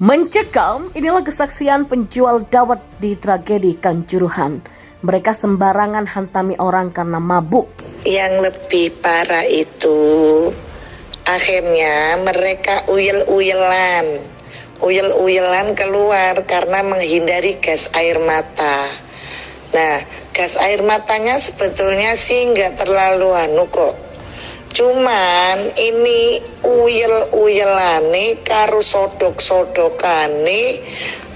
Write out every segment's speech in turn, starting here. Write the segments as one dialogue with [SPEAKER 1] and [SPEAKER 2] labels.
[SPEAKER 1] Mencekam, inilah kesaksian penjual dawet di tragedi Kanjuruhan. Mereka sembarangan hantami orang karena mabuk.
[SPEAKER 2] Yang lebih parah itu, akhirnya mereka uyel-uyelan keluar karena menghindari gas air mata. Nah, gas air matanya sebetulnya sih nggak terlalu kok. Cuman ini uyel-uyelane karo sodok-sodokane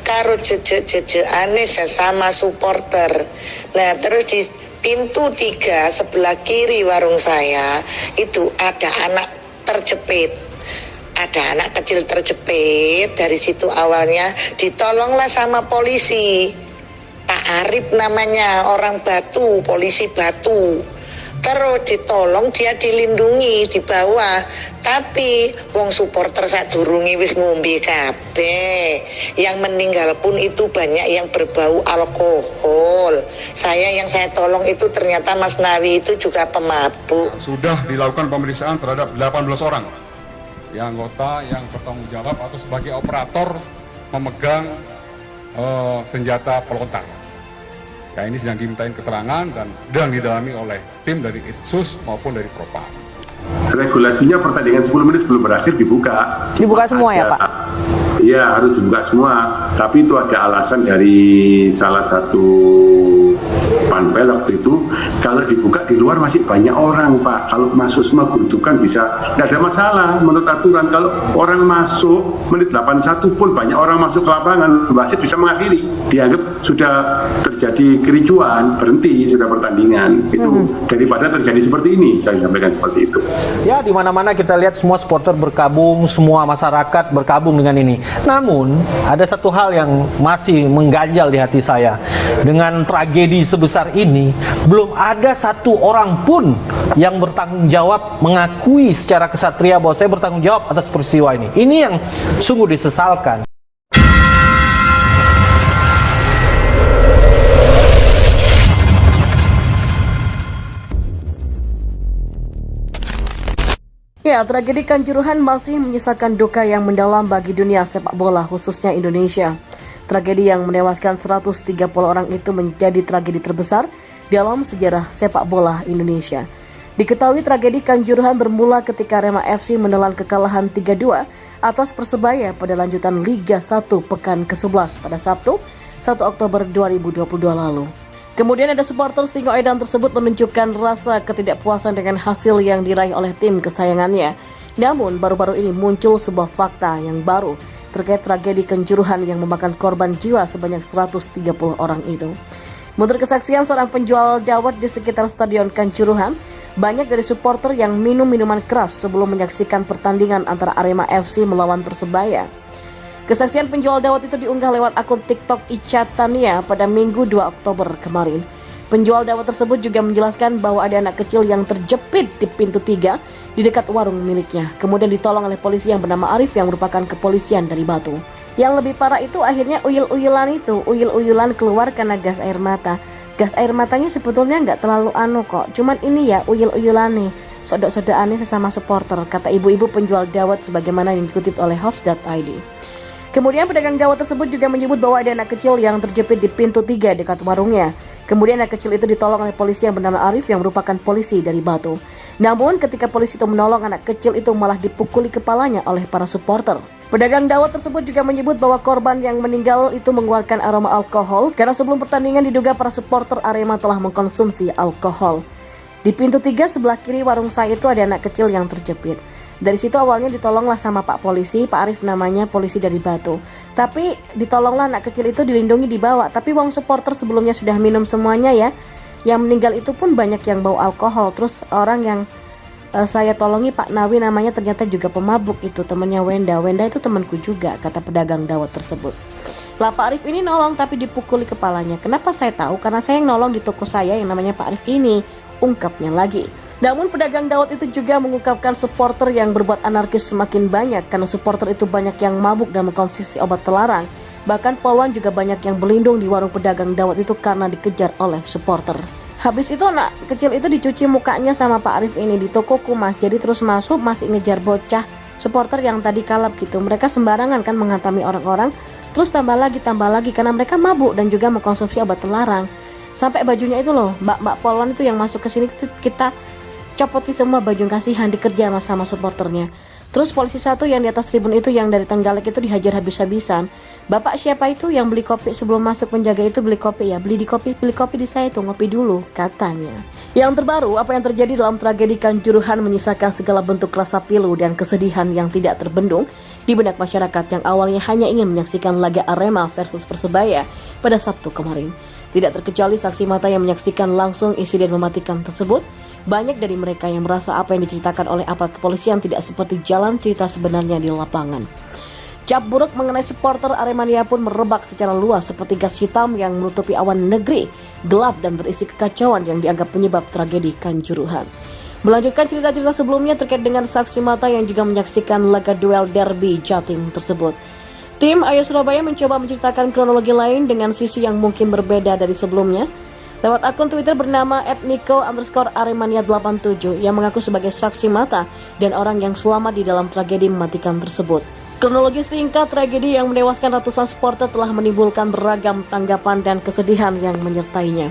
[SPEAKER 2] karo jejek-jejekane sesama supporter. Nah, terus di pintu 3 sebelah kiri warung saya itu ada anak terjepit. Ada anak kecil terjepit. Dari situ awalnya ditolonglah sama polisi. Pak Arif namanya, orang Batu, polisi Batu. Terus ditolong, dia dilindungi di bawah. Tapi wong supporter sadurunge wis ngombe kabeh. Yang meninggal pun itu banyak yang berbau alkohol. Yang saya tolong itu ternyata Mas Nawi itu juga pemabuk.
[SPEAKER 3] Sudah dilakukan pemeriksaan terhadap 18 orang yang anggota yang bertanggung jawab atau sebagai operator memegang senjata pelontar. Ya, ini sedang dimintain keterangan dan sedang didalami oleh tim dari Itsus maupun dari Propam.
[SPEAKER 4] Regulasinya pertandingan 10 menit sebelum berakhir dibuka.
[SPEAKER 1] Dibuka semua ya Pak?
[SPEAKER 4] Iya, harus dibuka semua. Tapi itu ada alasan dari salah satu panpel waktu itu, kalau dibuka di luar masih banyak orang Pak. Kalau masuk semua kerucukan bisa, nggak ada masalah menurut aturan. Kalau orang masuk menit 81 pun banyak orang masuk ke lapangan, wasit bisa mengakhiri. Dianggap sudah terjadi kericuan, berhenti sudah pertandingan. Itu daripada terjadi seperti ini, saya sampaikan seperti itu.
[SPEAKER 5] Ya, di mana-mana kita lihat semua supporter berkabung, semua masyarakat berkabung dengan ini. Namun, ada satu hal yang masih mengganjal di hati saya. Dengan tragedi sebesar ini, belum ada satu orang pun yang bertanggung jawab mengakui secara kesatria bahwa saya bertanggung jawab atas peristiwa ini. Ini yang sungguh disesalkan.
[SPEAKER 1] Ya, tragedi Kanjuruhan masih menyisakan duka yang mendalam bagi dunia sepak bola, khususnya Indonesia. Tragedi yang menewaskan 130 orang itu menjadi tragedi terbesar dalam sejarah sepak bola Indonesia. Diketahui tragedi Kanjuruhan bermula ketika Arema FC menelan kekalahan 3-2 atas Persebaya pada lanjutan Liga 1 pekan ke-11 pada Sabtu, 1 Oktober 2022 lalu. Kemudian ada supporter Singoedan tersebut menunjukkan rasa ketidakpuasan dengan hasil yang diraih oleh tim kesayangannya. Namun baru-baru ini muncul sebuah fakta yang baru terkait tragedi Kanjuruhan yang memakan korban jiwa sebanyak 130 orang itu. Menurut kesaksian seorang penjual dawet di sekitar Stadion Kanjuruhan, banyak dari supporter yang minum minuman keras sebelum menyaksikan pertandingan antara Arema FC melawan Persebaya. Kesaksian penjual dawet itu diunggah lewat akun TikTok Ica Tania pada Minggu 2 Oktober kemarin. Penjual dawet tersebut juga menjelaskan bahwa ada anak kecil yang terjepit di pintu 3 di dekat warung miliknya. Kemudian ditolong oleh polisi yang bernama Arif yang merupakan kepolisian dari Batu. Yang lebih parah itu akhirnya uyel-uyelan keluar karena gas air mata. Gas air matanya sebetulnya nggak terlalu kok. Cuman ini ya uyel-uyelane, sodok-sodokannya sesama supporter, kata ibu-ibu penjual dawet sebagaimana yang dikutip oleh Hops.id. Kemudian pedagang dawet tersebut juga menyebut bahwa ada anak kecil yang terjepit di pintu 3 dekat warungnya. Kemudian anak kecil itu ditolong oleh polisi yang bernama Arif yang merupakan polisi dari Batu. Namun ketika polisi itu menolong, anak kecil itu malah dipukuli kepalanya oleh para supporter. Pedagang dawet tersebut juga menyebut bahwa korban yang meninggal itu mengeluarkan aroma alkohol karena sebelum pertandingan diduga para supporter Arema telah mengkonsumsi alkohol. Di pintu 3 sebelah kiri warung saya itu ada anak kecil yang terjepit. Dari situ awalnya ditolonglah sama Pak Polisi, Pak Arif namanya, polisi dari Batu. Tapi ditolonglah anak kecil itu dilindungi dibawa. Tapi wong supporter sebelumnya sudah minum semuanya ya. Yang meninggal itu pun banyak yang bau alkohol. Terus orang yang saya tolongi Pak Nawi namanya ternyata juga pemabuk itu. Temannya Wenda. Wenda itu temanku juga, kata pedagang dawet tersebut. Lah Pak Arif ini nolong tapi dipukuli kepalanya. Kenapa saya tahu? Karena saya yang nolong di toko saya yang namanya Pak Arif ini. Ungkapnya lagi. Namun pedagang dawet itu juga mengungkapkan supporter yang berbuat anarkis semakin banyak karena supporter itu banyak yang mabuk dan mengkonsumsi obat terlarang. Bahkan poluan juga banyak yang berlindung di warung pedagang dawet itu karena dikejar oleh supporter. Habis itu anak kecil itu dicuci mukanya sama Pak Arif ini di toko kumas. Jadi terus masuk masih ngejar bocah supporter yang tadi kalap gitu. Mereka sembarangan kan menghantami orang-orang, terus tambah lagi karena mereka mabuk dan juga mengkonsumsi obat terlarang. Sampai bajunya itu loh, mbak-mbak Polwan itu yang masuk ke sini kita copotin semua baju, kasihan dikerja sama supporternya. Terus polisi satu yang di atas tribun itu yang dari Tenggalek itu dihajar habis-habisan. Bapak siapa itu yang beli kopi sebelum masuk, penjaga itu beli kopi ya, beli kopi di saya itu, ngopi dulu katanya. Yang terbaru, apa yang terjadi dalam tragedi Kanjuruhan menyisakan segala bentuk rasa pilu dan kesedihan yang tidak terbendung di benak masyarakat yang awalnya hanya ingin menyaksikan laga Arema versus Persebaya pada Sabtu kemarin. Tidak terkecuali saksi mata yang menyaksikan langsung insiden mematikan tersebut. Banyak dari mereka yang merasa apa yang diceritakan oleh aparat kepolisian tidak seperti jalan cerita sebenarnya di lapangan. Cap buruk mengenai supporter Aremania pun merebak secara luas seperti gas hitam yang menutupi awan negeri, gelap dan berisi kekacauan yang dianggap penyebab tragedi Kanjuruhan. Melanjutkan cerita-cerita sebelumnya terkait dengan saksi mata yang juga menyaksikan laga duel derby Jatim tersebut. Tim Ayo Surabaya mencoba menceritakan kronologi lain dengan sisi yang mungkin berbeda dari sebelumnya. Lewat akun Twitter bernama @niko_aremania87 yang mengaku sebagai saksi mata dan orang yang selamat di dalam tragedi mematikan tersebut. Kronologi singkat tragedi yang menewaskan ratusan supporter telah menimbulkan beragam tanggapan dan kesedihan yang menyertainya.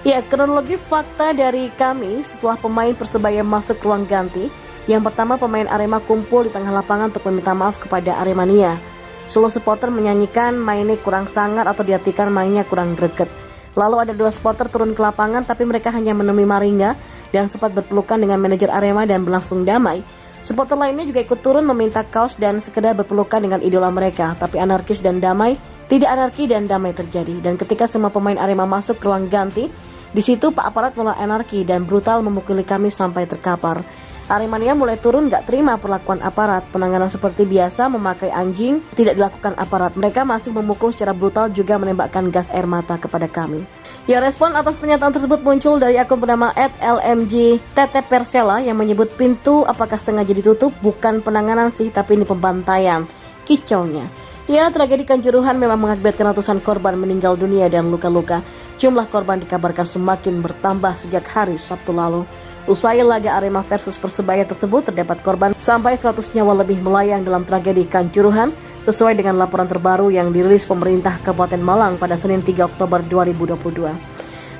[SPEAKER 1] Ya, kronologi fakta dari kami setelah pemain Persebaya masuk ruang ganti. Yang pertama, pemain Arema kumpul di tengah lapangan untuk meminta maaf kepada Aremania. Seluruh supporter menyanyikan mainnya kurang sangar atau diartikan mainnya kurang greget. Lalu ada 2 supporter turun ke lapangan tapi mereka hanya menemui Maringga dan sempat berpelukan dengan manajer Arema dan berlangsung damai. Supporter lainnya juga ikut turun meminta kaos dan sekedar berpelukan dengan idola mereka, tapi anarkis dan damai, tidak anarki dan damai terjadi. Dan ketika semua pemain Arema masuk ke ruang ganti, di situ Pak Aparat mulai anarki dan brutal memukuli kami sampai terkapar. Aremania mulai turun gak terima perlakuan aparat. Penanganan seperti biasa, memakai anjing, tidak dilakukan aparat. Mereka masih memukul secara brutal juga menembakkan gas air mata kepada kami. Ya, respon atas pernyataan tersebut muncul dari akun bernama @lmg_ttpersela yang menyebut pintu apakah sengaja ditutup, bukan penanganan sih, tapi ini pembantaian. Kicaunya. Ya, tragedi Kanjuruhan memang mengakibatkan ratusan korban meninggal dunia dan luka-luka. Jumlah korban dikabarkan semakin bertambah sejak hari Sabtu lalu. Usai laga Arema versus Persebaya tersebut, terdapat korban sampai 100 nyawa lebih melayang dalam tragedi Kanjuruhan, sesuai dengan laporan terbaru yang dirilis pemerintah Kabupaten Malang pada Senin 3 Oktober 2022.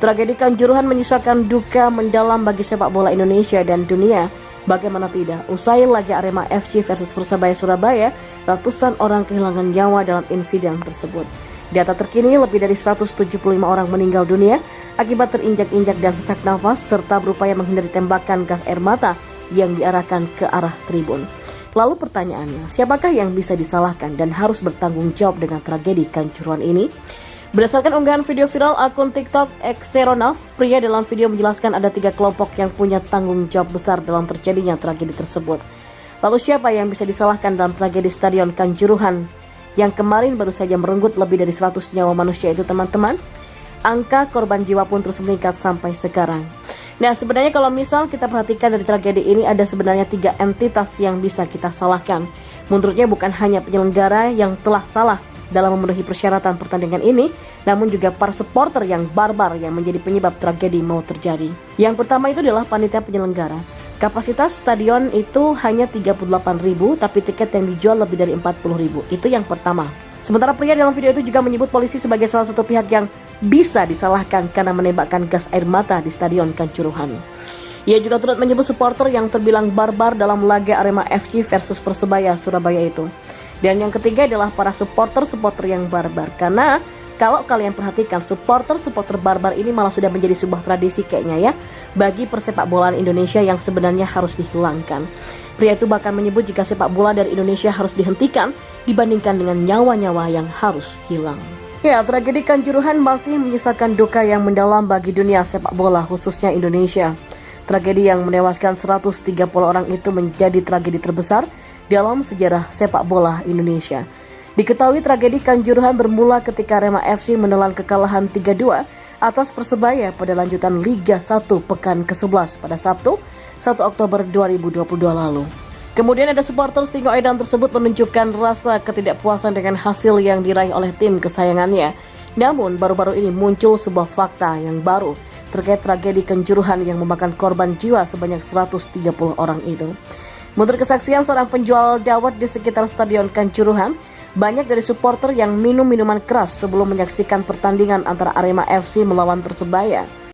[SPEAKER 1] Tragedi Kanjuruhan menyisakan duka mendalam bagi sepak bola Indonesia dan dunia. Bagaimana tidak, usai laga Arema FC versus Persebaya Surabaya, ratusan orang kehilangan nyawa dalam insiden tersebut. Data terkini, lebih dari 175 orang meninggal dunia akibat terinjak-injak dan sesak nafas serta berupaya menghindari tembakan gas air mata yang diarahkan ke arah tribun. Lalu pertanyaannya, siapakah yang bisa disalahkan dan harus bertanggung jawab dengan tragedi Kanjuruhan ini? Berdasarkan unggahan video viral akun TikTok Xeronaf, pria dalam video menjelaskan ada 3 kelompok yang punya tanggung jawab besar dalam terjadinya tragedi tersebut. Lalu siapa yang bisa disalahkan dalam tragedi Stadion Kanjuruhan yang kemarin baru saja merenggut lebih dari 100 nyawa manusia itu, teman-teman? Angka korban jiwa pun terus meningkat sampai sekarang. Nah, sebenarnya kalau misal kita perhatikan dari tragedi ini, ada sebenarnya 3 entitas yang bisa kita salahkan. Menurutnya bukan hanya penyelenggara yang telah salah dalam memenuhi persyaratan pertandingan ini, namun juga para supporter yang barbar yang menjadi penyebab tragedi mau terjadi. Yang pertama itu adalah panitia penyelenggara. Kapasitas stadion itu hanya 38.000, tapi tiket yang dijual lebih dari 40.000. Itu yang pertama. Sementara pria dalam video itu juga menyebut polisi sebagai salah satu pihak yang bisa disalahkan karena menembakkan gas air mata di Stadion Kanjuruhan. Ia juga turut menyebut supporter yang terbilang barbar dalam laga Arema FC versus Persebaya Surabaya itu. Dan yang ketiga adalah para supporter yang barbar. Karena kalau kalian perhatikan, supporter barbar ini malah sudah menjadi sebuah tradisi kayaknya ya, bagi persepak bolaan Indonesia yang sebenarnya harus dihilangkan. Pria itu bahkan menyebut jika sepak bola dari Indonesia harus dihentikan dibandingkan dengan nyawa-nyawa yang harus hilang. Ya, tragedi Kanjuruhan masih menyisakan duka yang mendalam bagi dunia sepak bola khususnya Indonesia. Tragedi yang menewaskan 130 orang itu menjadi tragedi terbesar dalam sejarah sepak bola Indonesia. Diketahui tragedi Kanjuruhan bermula ketika Arema FC menelan kekalahan 3-2 atas Persebaya pada lanjutan Liga 1 pekan ke-11 pada Sabtu 1 Oktober 2022 lalu. Kemudian ada supporter Singoedan tersebut menunjukkan rasa ketidakpuasan dengan hasil yang diraih oleh tim kesayangannya. Namun baru-baru ini muncul sebuah fakta yang baru terkait tragedi Kanjuruhan yang memakan korban jiwa sebanyak 130 orang itu. Menurut kesaksian seorang penjual dawet di sekitar Stadion Kanjuruhan, banyak dari supporter yang minum minuman keras sebelum menyaksikan pertandingan antara Arema FC melawan Persebaya.